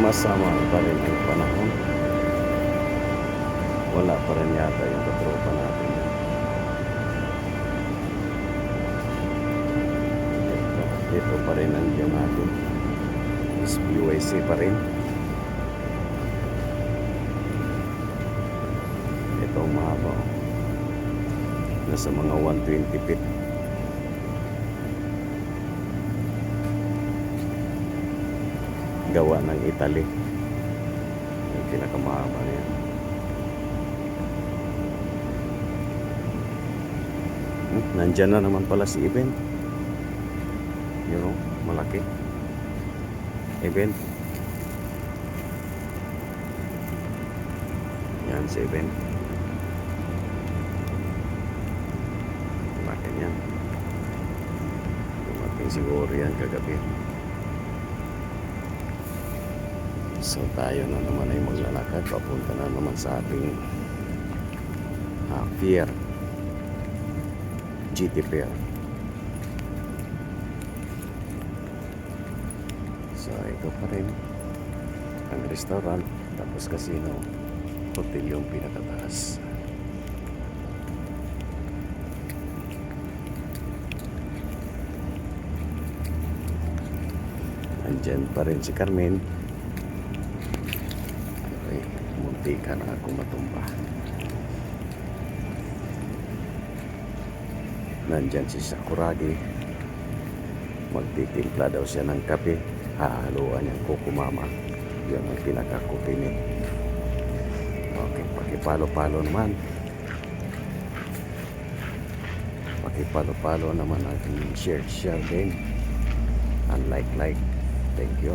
masama pa rin ang panahon. Wala pa rin yata yung katropa natin. Ito pa rin ang diyan natin. SBYC pa rin. Ito ang mahaba. Nasa mga 120 feet. Gawa ng Italy. Yung pinakamahaba na yan. Nandyan na naman pala si Event. Yun o, malaki. Event. Yan si Event. Malaki yan. Dumating siguro yan kagabi. So tayo na naman ay maglalakad. Papunta na naman sa ating pier. GT Pier. So ito pa rin ang restaurant, tapos casino, hotel yung pinakataas. Andyan pa rin si Carmen. Okay, munti ka na ako matumba. Nandyan si Sakuragi. Magtitimpla daw siya ng kape. Hahaluan niyang kukumama. Yun ang pinakakupinit. Okay, pakipalo-palo naman. Pakipalo-palo naman ang share din. And like. Thank you.